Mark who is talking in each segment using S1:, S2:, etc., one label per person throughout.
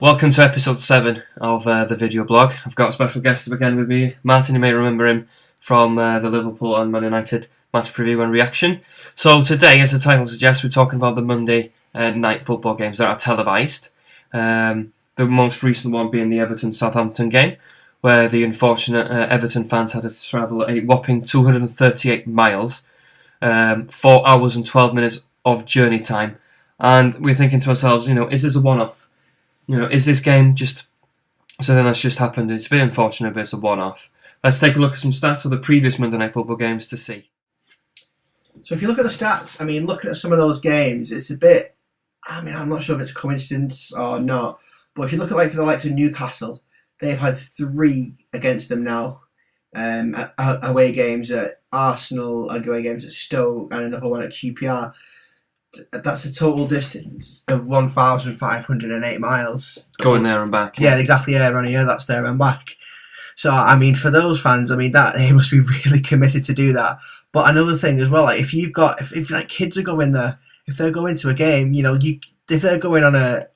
S1: Welcome to episode 7 of the video blog. I've got a special guest again with me, Martin. You may remember him from the Liverpool and Man United match preview and reaction. So today, as the title suggests, we're talking about the Monday night football games that are televised. The most recent one being the Everton-Southampton game, where the unfortunate Everton fans had to travel a whopping 238 miles, 4 hours and 12 minutes of journey time. And we're thinking to ourselves, is this a one-off? Is this game just something that's just happened? It's a bit unfortunate, but it's a one-off. Let's take a look at some stats of the previous Monday Night Football games to see.
S2: So if you look at the stats, looking at some of those games, it's a bit, I'm not sure if it's a coincidence or not, but if you look at the likes of Newcastle, they've had 3 against them now, away games at Arsenal, away games at Stoke, and another one at QPR. That's a total distance of 1,508 miles.
S1: Going there and back.
S2: Yeah, exactly. Yeah, Ronnie. Yeah, that's there and back. So, for those fans, that they must be really committed to do that. But another thing as well, if kids are going there, if they're going to a game, if they're going on a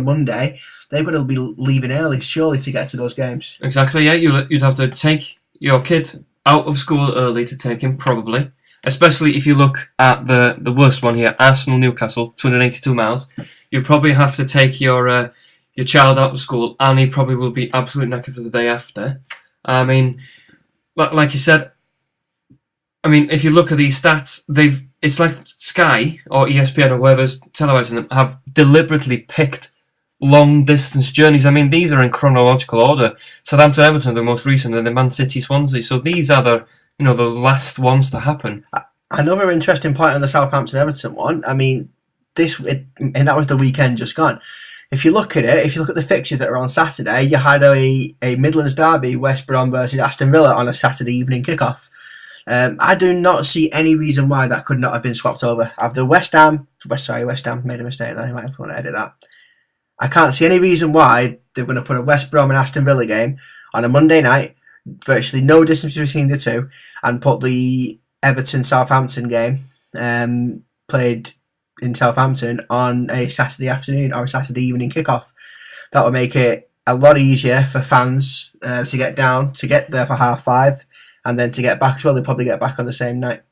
S2: Monday, they've got to be leaving early, surely, to get to those games.
S1: Exactly. Yeah, you'd have to take your kid out of school early to take him, probably. Especially if you look at the worst one here, Arsenal-Newcastle, 282 miles. You probably have to take your child out of school, and he probably will be absolutely knackered for the day after. Like you said, if you look at these stats, it's like Sky or ESPN or whoever's televising them have deliberately picked long-distance journeys. These are in chronological order. Southampton-Everton, the most recent, and the Man City-Swansea. So these are the last ones to happen.
S2: Another interesting point on the Southampton-Everton one, and that was the weekend just gone. If you look at it, if you look at the fixtures that are on Saturday, you had a Midlands derby, West Brom versus Aston Villa on a Saturday evening kickoff. I do not see any reason why that could not have been swapped over. After West Ham, made a mistake there, you might have to edit that. I can't see any reason why they're going to put a West Brom and Aston Villa game on a Monday night, virtually no distance between the two, and put the Everton-Southampton game played in Southampton on a Saturday afternoon or a Saturday evening kickoff. That would make it a lot easier for fans to get there for 5:30, and then to get back as well. They'll probably get back on the same night.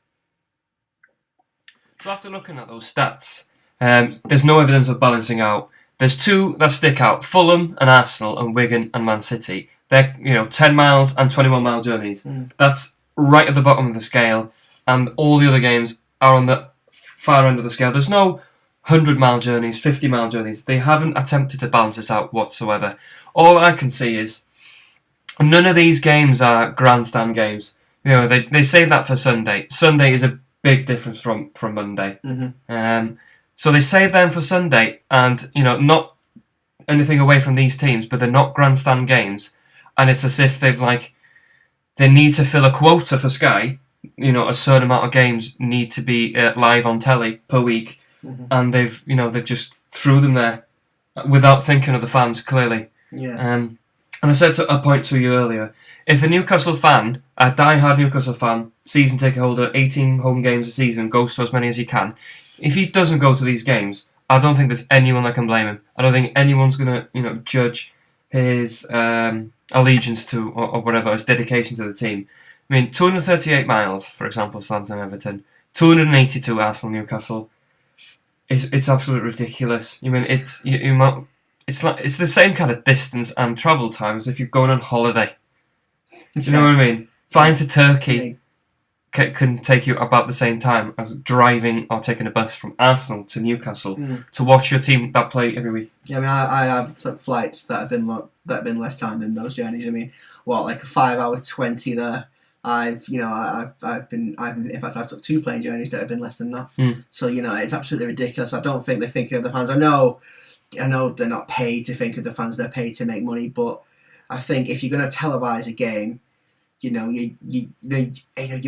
S1: So after looking at those stats, there's no evidence of balancing out. There's 2 that stick out: Fulham and Arsenal, and Wigan and Man City. They're 10 miles and 21 mile journeys. That's right at the bottom of the scale, and all the other games are on the far end of the scale. There's no 100-mile journeys, 50-mile journeys. They haven't attempted to balance this out whatsoever. All I can see is none of these games are grandstand games. They say that for Sunday. Sunday is a big difference from Monday. So they save them for Sunday, and not anything away from these teams, but they're not grandstand games. And it's as if they need to fill a quota for Sky. A certain amount of games need to be live on telly per week, and they've just threw them there without thinking of the fans, clearly.
S2: Yeah.
S1: And I said a point to you earlier: if a Newcastle fan, a die-hard Newcastle fan, season ticket holder, 18 home games a season, goes to as many as he can, if he doesn't go to these games, I don't think there's anyone that can blame him. I don't think anyone's gonna judge his allegiance to or whatever, his dedication to the team. 238 miles, for example, Southampton-Everton, 282 Arsenal-Newcastle. It's absolutely ridiculous. It's the same kind of distance and travel time as if you're going on holiday. Do you know what I mean? Flying to Turkey can take you about the same time as driving or taking a bus from Arsenal to Newcastle to watch your team that play every week.
S2: Yeah, I have flights that have been less time than those journeys. 5 hours 20 there. I've took 2 plane journeys that have been less than that. So it's absolutely ridiculous. I don't think they're thinking of the fans. I know they're not paid to think of the fans. They're paid to make money. But I think if you're going to televise a game, you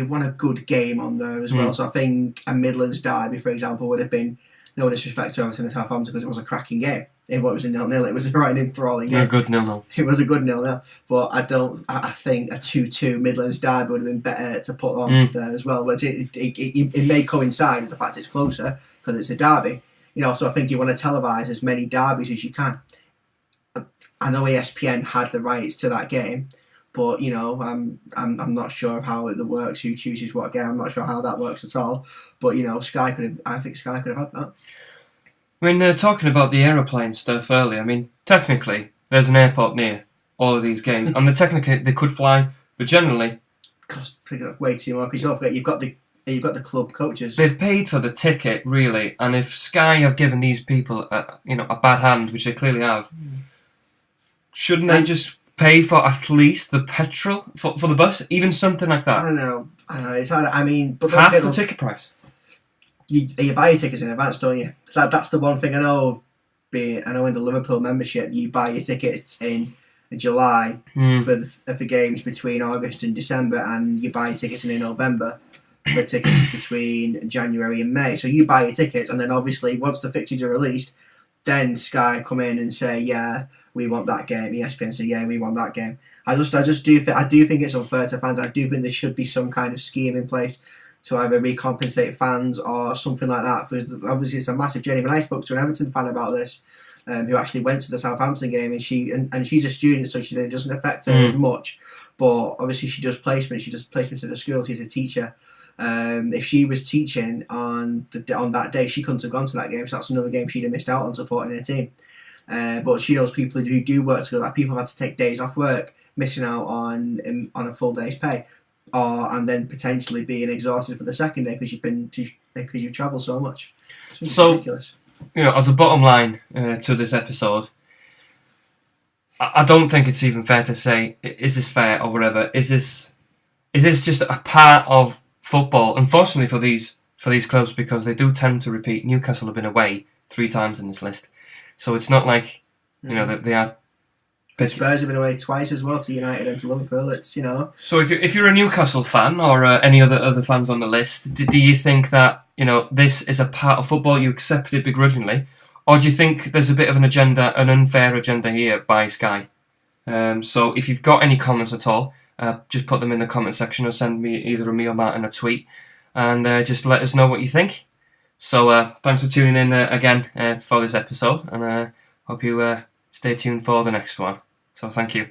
S2: want a good game on there as well. So I think a Midlands derby, for example, would have been, no disrespect to Everton and Southampton, because it was a cracking game. It was a 0-0. It was a right enthralling game.
S1: A good 0-0.
S2: It was a good 0-0. But I think a 2-2 Midlands derby would have been better to put on there as well. But it may coincide with the fact it's closer because it's a derby. So I think you want to televise as many derbies as you can. I know ESPN had the rights to that game, but I'm not sure of how it works. Who chooses what game? I'm not sure how that works at all. But Sky could have. I think Sky could have had that.
S1: I mean, talking about the aeroplane stuff earlier. I mean, technically, there's an airport near all of these games, and technically they could fly, but generally,
S2: cost way too much because you don't forget you've got the club coaches.
S1: They've paid for the ticket, really, and if Sky have given these people a bad hand, which they clearly have, shouldn't they just pay for at least the petrol for the bus, even something like that?
S2: I know. It's hard. I mean, but
S1: half the ticket price.
S2: You buy your tickets in advance, don't you? That's the one thing I know. I know in the Liverpool membership, you buy your tickets in July for games between August and December, and you buy your tickets in November for tickets between January and May. So you buy your tickets, and then obviously once the fixtures are released, then Sky come in and say, yeah, we want that game. ESPN say, yeah, we want that game. I do think it's unfair to fans. I do think there should be some kind of scheme in place to either recompensate fans or something like that. Because obviously it's a massive journey. When I spoke to an Everton fan about this, who actually went to the Southampton game, and she's a student, so it doesn't affect her as much. But obviously she does placement. She does placements at the school. She's a teacher. If she was teaching on that day, she couldn't have gone to that game. So that's another game she'd have missed out on supporting her team. But she knows people who do work together. Like people have had to take days off work, missing out on a full day's pay, and then potentially being exhausted for the second day because you've travelled so much. It's ridiculous.
S1: As a bottom line to this episode, I don't think it's even fair to say, is this fair or whatever? Is this just a part of football? Unfortunately for these clubs, because they do tend to repeat. Newcastle have been away 3 times in this list, so it's not like that they are.
S2: Spurs have been away twice as well, to United and to Liverpool. It's
S1: So if you're a Newcastle fan or any other fans on the list, do you think that this is a part of football? You accept it begrudgingly, or do you think there's a bit of an agenda, an unfair agenda here by Sky? So if you've got any comments at all, just put them in the comment section or send me either me or Martin a tweet, and just let us know what you think. So thanks for tuning in again for this episode, and hope you stay tuned for the next one. So thank you.